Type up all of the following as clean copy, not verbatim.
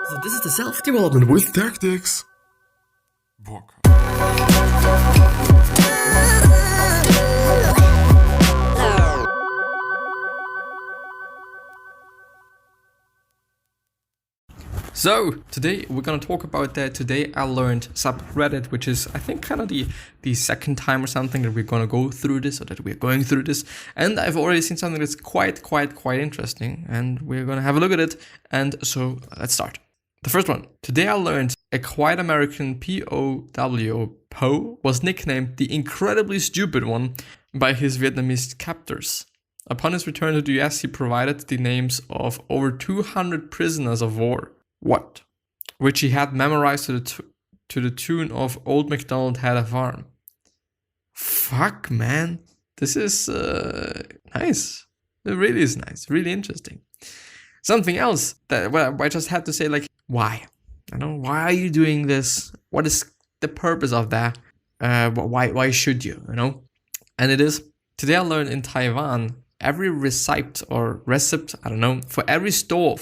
So this is the self-development with tactics book. So today we're gonna talk about that. Today I learned Subreddit, which is I think kind of the second time or something that we're gonna go through this, or that we're going through this. And I've already seen something that's quite interesting, and we're gonna have a look at it. And so let's start. The first one. Today I learned a quiet American POW Poe was nicknamed the incredibly stupid one by his Vietnamese captors. Upon his return to the US, he provided the names of over 200 prisoners of war. What? Which he had memorized to the tune of Old MacDonald Had a Farm. Fuck, man. This is nice. It really is nice. Really interesting. Something else that I just had to say, like, why? Why are you doing this? What is the purpose of that? Why should you? And it is, today I learned in Taiwan, every receipt, I don't know, for every store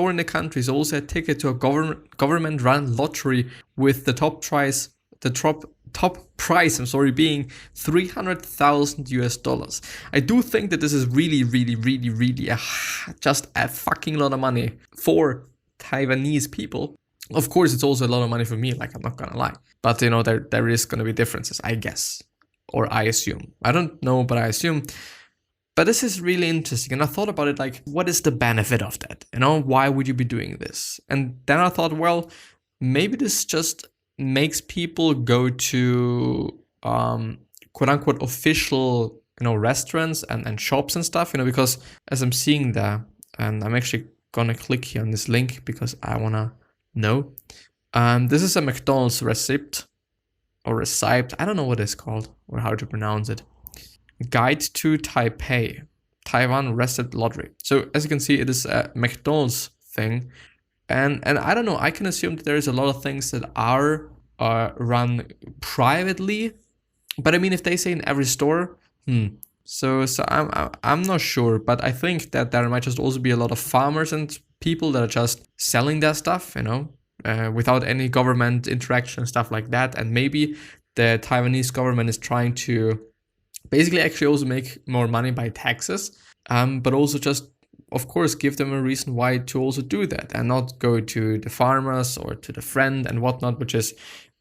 in the country is also a ticket to a government-run lottery with the top prize being $300,000 US. I do think that this is really just a fucking lot of money for Taiwanese people. Of course, it's also a lot of money for me, like, I'm not gonna lie. But there is gonna be differences, I guess, or I assume. I don't know, but I assume. But this is really interesting, and I thought about it, like, what is the benefit of that? Why would you be doing this? And then I thought, well, maybe this just makes people go to quote-unquote official, restaurants and shops and stuff, because as I'm seeing there, and I'm actually gonna click here on this link because I wanna know. This is a McDonald's receipt, I don't know what it's called or how to pronounce it. Guide to Taipei, Taiwan Receipt Lottery. So as you can see, it is a McDonald's thing, and I don't know. I can assume that there is a lot of things that are run privately, but I mean, if they say in every store, so I'm not sure, but I think that there might just also be a lot of farmers and people that are just selling their stuff, without any government interaction and stuff like that, and maybe the Taiwanese government is trying to basically actually also make more money by taxes, but also just, of course, give them a reason why to also do that and not go to the farmers or to the friend and whatnot, which is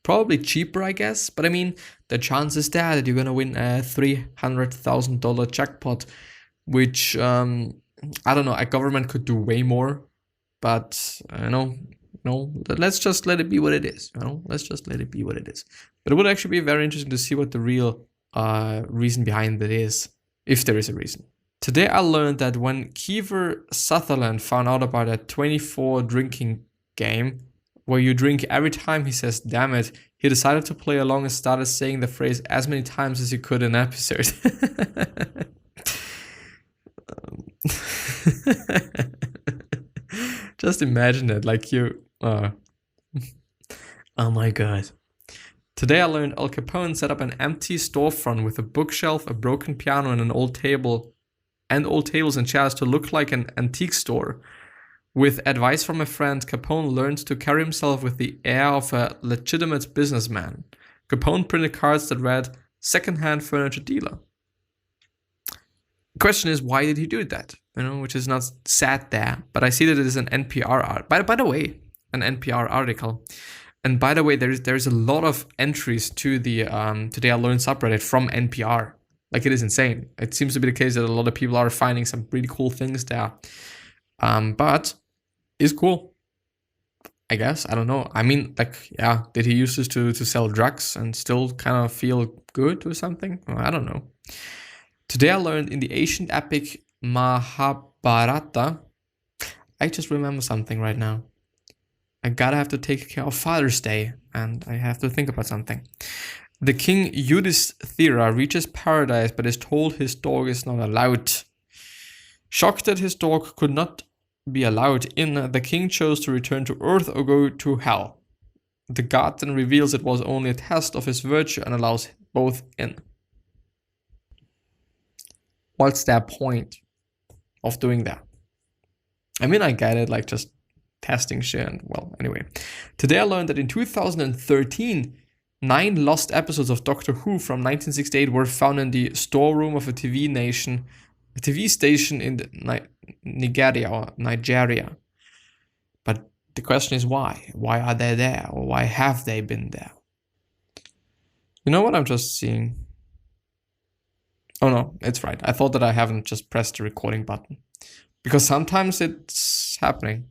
probably cheaper, I guess. But I mean, the chance is there that you're going to win a $300,000 jackpot, which, I don't know, a government could do way more, but let's just let it be what it is, let's just let it be what it is. But it would actually be very interesting to see what the real reason behind it is, if there is a reason. Today I learned that when Kiefer Sutherland found out about a 24 drinking game where you drink every time he says damn it, he decided to play along and started saying the phrase as many times as he could in an episode. Just imagine it, like you oh my god. Today I learned Al Capone set up an empty storefront with a bookshelf, a broken piano, and an old table, and old tables and chairs to look like an antique store. With advice from a friend, Capone learned to carry himself with the air of a legitimate businessman. Capone printed cards that read, "Second-hand furniture dealer." The question is, why did he do that? Which is not said there, but I see that it is an NPR art. By the way, an NPR article. And by the way, there is a lot of entries to the Today I Learned subreddit from NPR. Like, it is insane. It seems to be the case that a lot of people are finding some really cool things there. But it's cool, I guess. I don't know. I mean, like, yeah, did he use this to sell drugs and still kind of feel good or something? Well, I don't know. Today I learned in the ancient epic Mahabharata. I just remember something right now. I gotta have to take care of Father's Day, and I have to think about something. The king Yudhishthira reaches paradise, but is told his dog is not allowed. Shocked that his dog could not be allowed in, the king chose to return to Earth or go to hell. The god then reveals it was only a test of his virtue and allows both in. What's their point of doing that? I mean, I get it, like, just testing shit. And well, anyway. Today I learned that in 2013, 9 lost episodes of Doctor Who from 1968 were found in the storeroom of a TV station in Nigeria. But the question is why? Why are they there? Or why have they been there? You know what I'm just seeing? Oh no, it's right. I thought that I haven't just pressed the recording button. Because sometimes it's happening.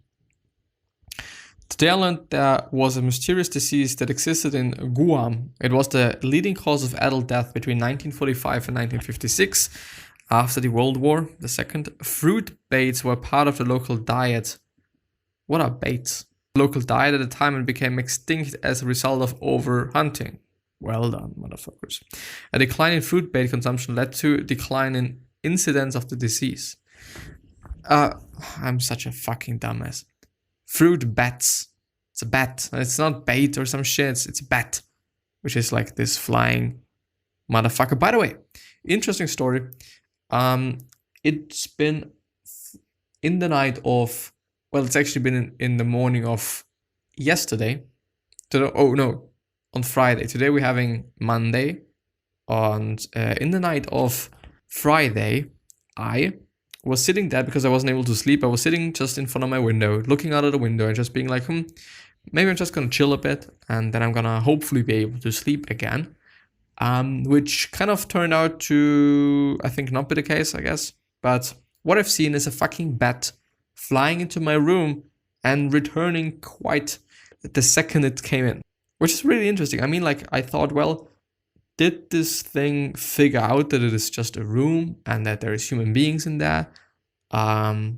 Today I learned there was a mysterious disease that existed in Guam. It was the leading cause of adult death between 1945 and 1956. After the World War II, fruit baits were part of the local diet. What are baits? Local diet at the time and became extinct as a result of overhunting. Well done, motherfuckers. A decline in fruit bait consumption led to a decline in incidence of the disease. I'm such a fucking dumbass. Fruit bats. It's a bat. It's not bait or some shit. It's a bat. Which is like this flying motherfucker. By the way, interesting story. It's been in the night of... Well, it's actually been in the morning of yesterday. On Friday. Today we're having Monday. And in the night of Friday, I was sitting there because I wasn't able to sleep. I was sitting just in front of my window, looking out of the window and just being like, maybe I'm just going to chill a bit and then I'm going to hopefully be able to sleep again. Which kind of turned out to, I think, not be the case, I guess. But what I've seen is a fucking bat flying into my room and returning quite the second it came in. Which is really interesting. I mean, like, I thought, well, did this thing figure out that it is just a room and that there is human beings in there? I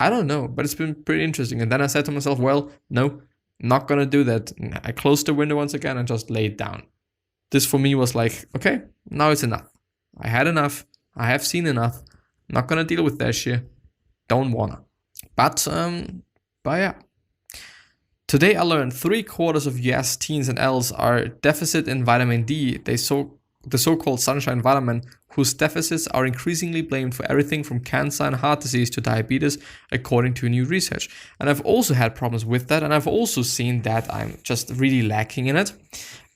don't know, but it's been pretty interesting. And then I said to myself, well, no, not gonna do that. I closed the window once again and just laid down. This for me was like, okay, now it's enough. I had enough. I have seen enough. Not gonna deal with that shit. Don't wanna. But yeah. Today I learned 3/4 of US teens and adults are deficit in vitamin D, the so-called sunshine vitamin, whose deficits are increasingly blamed for everything from cancer and heart disease to diabetes, according to new research. And I've also had problems with that, and I've also seen that I'm just really lacking in it.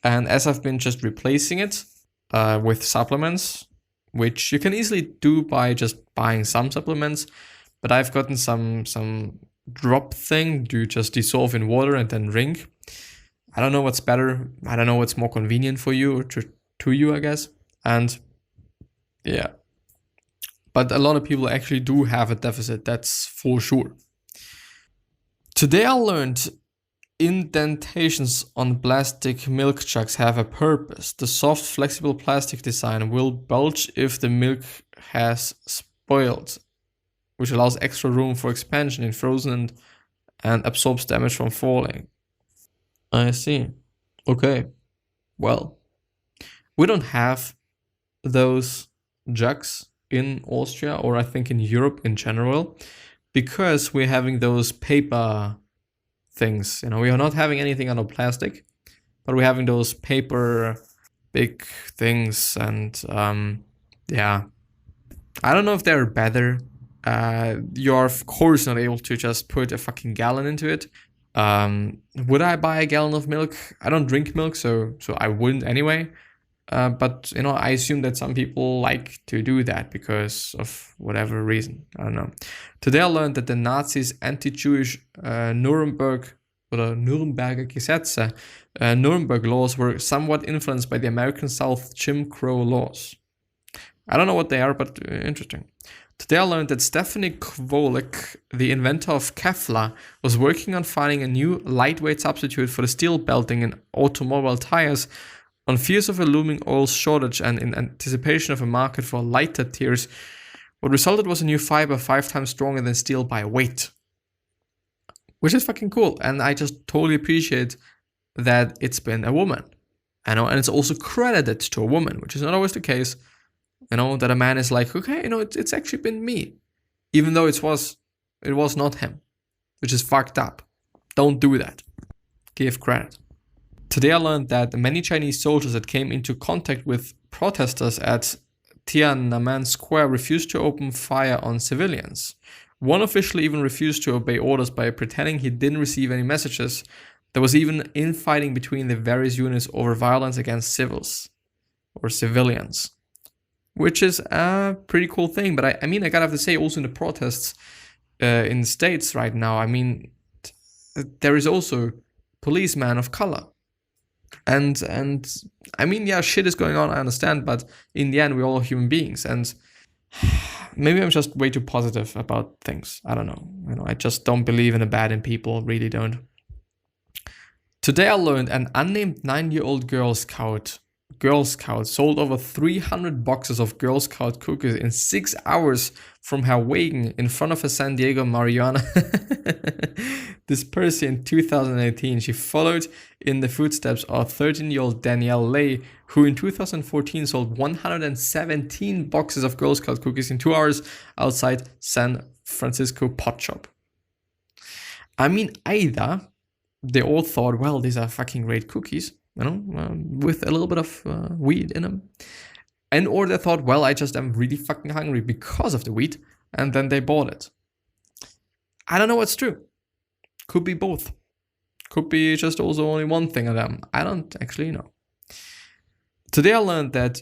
And as I've been just replacing it with supplements, which you can easily do by just buying some supplements, but I've gotten some drop thing to just dissolve in water and then drink. I don't know what's better. I don't know what's more convenient for you or to you, I guess. And yeah, but a lot of people actually do have a deficit, that's for sure. Today I learned indentations on plastic milk jugs have a purpose. The soft, flexible plastic design will bulge if the milk has spoiled, which allows extra room for expansion in frozen and absorbs damage from falling. I see. Okay. Well, we don't have those jugs in Austria, or I think in Europe in general, because we're having those paper things. You know, we are not having anything out of plastic, but we're having those paper big things. And yeah, I don't know if they're better. You're of course not able to just put a fucking gallon into it. Would I buy a gallon of milk? I don't drink milk, so I wouldn't anyway. But you know, I assume that some people like to do that because of whatever reason. I don't know. Today I learned that the Nazis' anti-Jewish Nuremberg Gesetze, Nuremberg laws were somewhat influenced by the American South Jim Crow laws. I don't know what they are, but interesting. Today I learned that Stephanie Kwolik, the inventor of Kevlar, was working on finding a new lightweight substitute for the steel belting in automobile tires. On fears of a looming oil shortage and in anticipation of a market for lighter tiers, what resulted was a new fiber 5 times stronger than steel by weight. Which is fucking cool, and I just totally appreciate that it's been a woman. I know, and it's also credited to a woman, which is not always the case. You know, that a man is like, okay, you know, it's actually been me. Even though it was not him. Which is fucked up. Don't do that. Give credit. Today I learned that many Chinese soldiers that came into contact with protesters at Tiananmen Square refused to open fire on civilians. One official even refused to obey orders by pretending he didn't receive any messages. There was even infighting between the various units over violence against civilians, which is a pretty cool thing. But I mean, I gotta have to say, also in the protests in the States right now, I mean, there is also policemen of color. And I mean, yeah, shit is going on, I understand, but in the end, we're all human beings. And maybe I'm just way too positive about things. I don't know. I just don't believe in the bad in people, really don't. Today I learned an unnamed 9-year-old Girl Scout sold over 300 boxes of Girl Scout cookies in 6 hours from her wagon in front of a San Diego marijuana dispersal in 2018. She followed in the footsteps of 13-year-old Danielle Lay, who in 2014 sold 117 boxes of Girl Scout cookies in 2 hours outside San Francisco pot shop. I mean, either they all thought, well, these are fucking great cookies, with a little bit of weed in them. And or they thought, well, I just am really fucking hungry because of the weed. And then they bought it. I don't know what's true. Could be both. Could be just also only one thing of them. I don't actually know. Today I learned that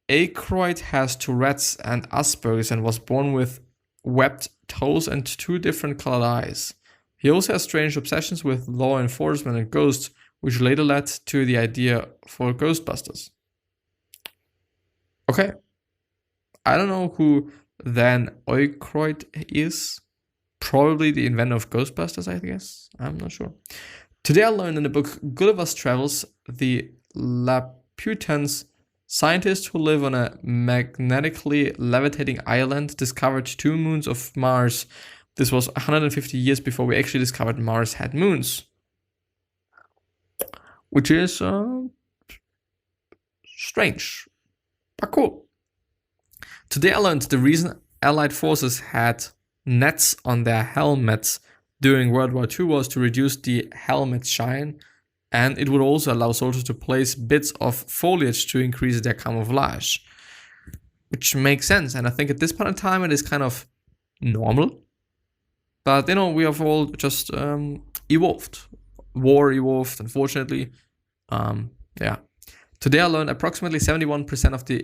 Aykroyd has Tourette's and Asperger's and was born with webbed toes and 2 different colored eyes. He also has strange obsessions with law enforcement and ghosts, which later led to the idea for Ghostbusters. Okay. I don't know who Dan Aykroyd is. Probably the inventor of Ghostbusters, I guess. I'm not sure. Today I learned in the book Gulliver's Travels, the Laputans, scientists who live on a magnetically levitating island, discovered 2 moons of Mars. This was 150 years before we actually discovered Mars had moons. Which is strange, but cool. Today I learned the reason Allied forces had nets on their helmets during World War II was to reduce the helmet shine, and it would also allow soldiers to place bits of foliage to increase their camouflage. Which makes sense, and I think at this point in time it is kind of normal. But, we have all just evolved. War evolved, unfortunately. Yeah. Today I learned approximately 71% of the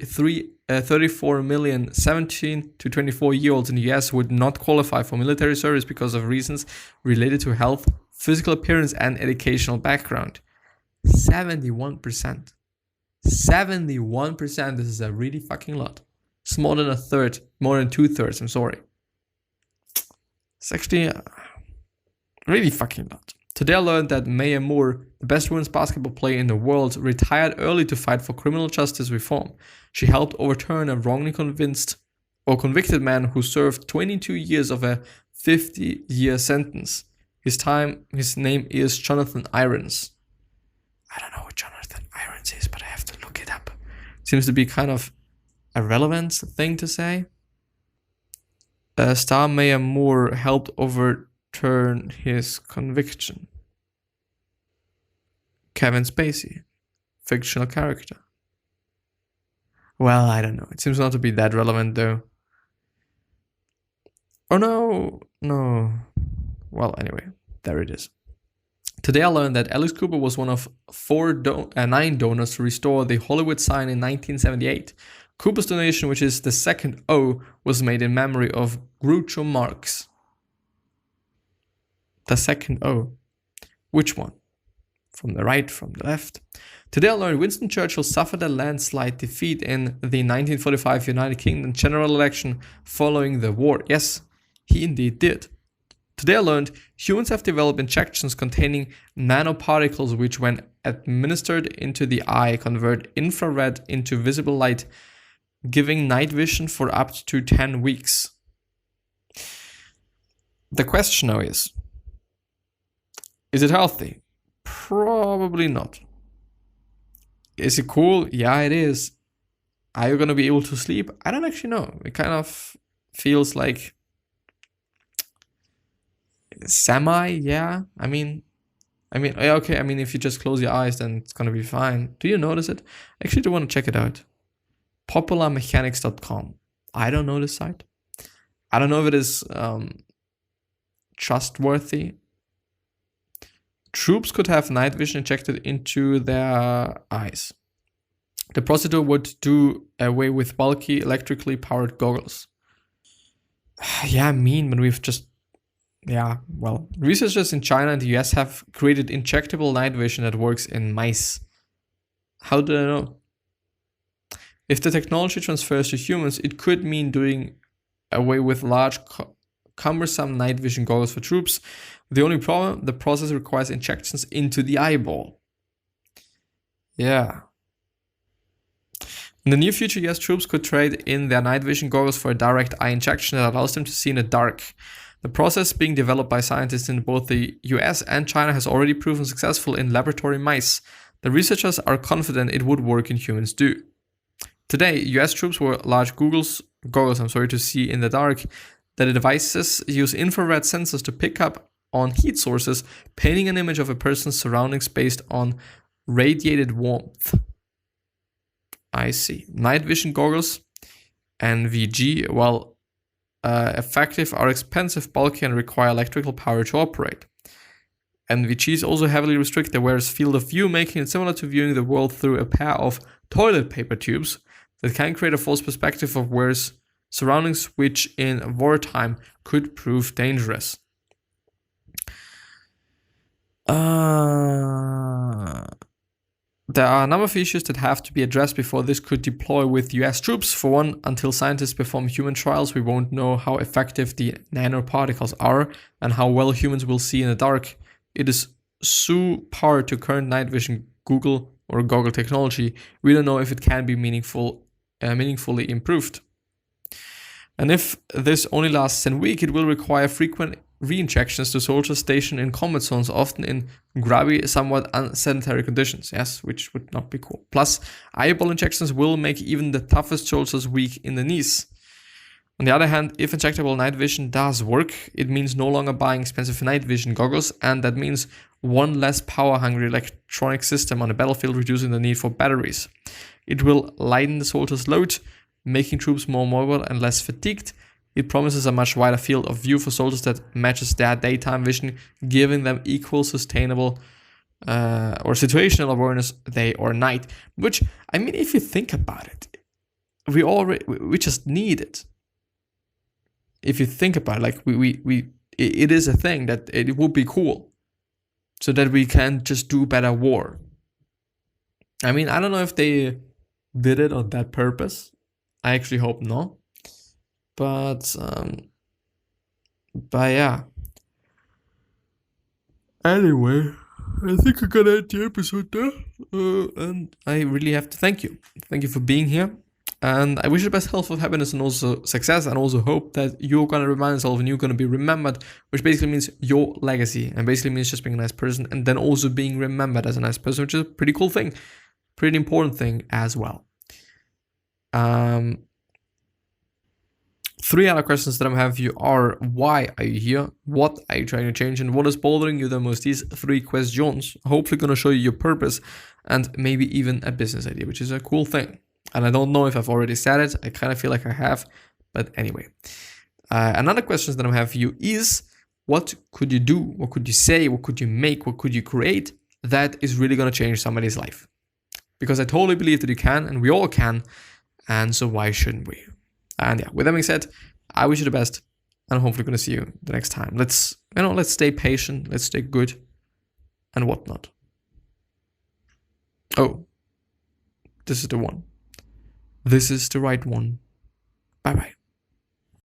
34 million 17 to 24-year-olds in the US would not qualify for military service because of reasons related to health, physical appearance, and educational background. 71%. 71%. This is a really fucking lot. It's more than a third. More than 2/3. I'm sorry. It's actually a really fucking lot. Today I learned that Maya Moore, the best women's basketball player in the world, retired early to fight for criminal justice reform. She helped overturn a wrongly convicted man who served 22 years of a 50-year sentence. His name is Jonathan Irons. I don't know what Jonathan Irons is, but I have to look it up. Seems to be kind of a relevant thing to say. Star Maya Moore helped overturn his conviction. Kevin Spacey, fictional character. Well, I don't know. It seems not to be that relevant though. Oh no. Well, anyway, there it is. Today I learned that Alice Cooper was one of 9 donors to restore the Hollywood sign in 1978. Cooper's donation, which is the second O, was made in memory of Groucho Marx. The second O. Which one? From the right, from the left. Today I learned Winston Churchill suffered a landslide defeat in the 1945 United Kingdom general election following the war. Yes, he indeed did. Today I learned humans have developed injections containing nanoparticles which, when administered into the eye, convert infrared into visible light, giving night vision for up to 10 weeks. The question now is it healthy? Probably not. Is it cool? Yeah, it is. Are you going to be able to sleep? I don't actually know. It kind of feels like semi, yeah. I mean, okay. I mean, if you just close your eyes, then it's going to be fine. Do you notice it? I actually do want to check it out. Popularmechanics.com. I don't know this site. I don't know if it is trustworthy. Troops could have night vision injected into their eyes. The procedure would do away with bulky, electrically powered goggles. Yeah, but we've just... Yeah, well, researchers in China and the US have created injectable night vision that works in mice. How do I know? If the technology transfers to humans, it could mean doing away with large, cumbersome night vision goggles for troops. The only problem, the process requires injections into the eyeball. Yeah. In the near future, US troops could trade in their night vision goggles for a direct eye injection that allows them to see in the dark. The process being developed by scientists in both the US and China has already proven successful in laboratory mice. The researchers are confident it would work in humans too. Today, US troops wear large goggles to see in the dark. The devices use infrared sensors to pick up on heat sources, painting an image of a person's surroundings based on radiated warmth. I see. Night vision goggles, NVG, while effective, are expensive, bulky, and require electrical power to operate. NVGs also heavily restrict the wearer's field of view, making it similar to viewing the world through a pair of toilet paper tubes that can create a false perspective of wearer's surroundings, which in wartime could prove dangerous. There are a number of issues that have to be addressed before this could deploy with US troops. For one, until scientists perform human trials, we won't know how effective the nanoparticles are and how well humans will see in the dark. It is subpar to current night vision goggle technology. We don't know if it can be meaningfully improved. And if this only lasts a week, it will require frequent re-injections to soldiers stationed in combat zones, often in grubby, somewhat unsanitary conditions, yes, which would not be cool. Plus, eyeball injections will make even the toughest soldiers weak in the knees. On the other hand, if injectable night vision does work, it means no longer buying expensive night vision goggles, and that means one less power-hungry electronic system on the battlefield, reducing the need for batteries. It will lighten the soldiers' load, making troops more mobile and less fatigued. It promises a much wider field of view for soldiers that matches their daytime vision, giving them equal sustainable or situational awareness day or night. Which, I mean, if you think about it, we just need it. If you think about it, like it is a thing that it would be cool, so that we can just do better war. I mean, I don't know if they did it on that purpose. I actually hope not. But yeah. Anyway, I think I'm gonna end the episode there. And I really have to thank you. Thank you for being here. And I wish you the best health, of happiness, and also success. And also hope that you're gonna remind yourself and you're gonna be remembered, which basically means your legacy. And basically means just being a nice person and then also being remembered as a nice person, which is a pretty cool thing. Pretty important thing as well. 3 other questions that I have for you are: why are you here? What are you trying to change? And what is bothering you the most? These 3 questions hopefully going to show you your purpose and maybe even a business idea, which is a cool thing. And I don't know if I've already said it. I kind of feel like I have. But anyway. Another question that I have for you is: what could you do? What could you say? What could you make? What could you create that is really going to change somebody's life? Because I totally believe that you can, and we all can. And so why shouldn't we? And yeah, with that being said, I wish you the best, and I'm hopefully going to see you the next time. Let's stay patient, let's stay good, and whatnot. Oh, this is the one. This is the right one. Bye-bye.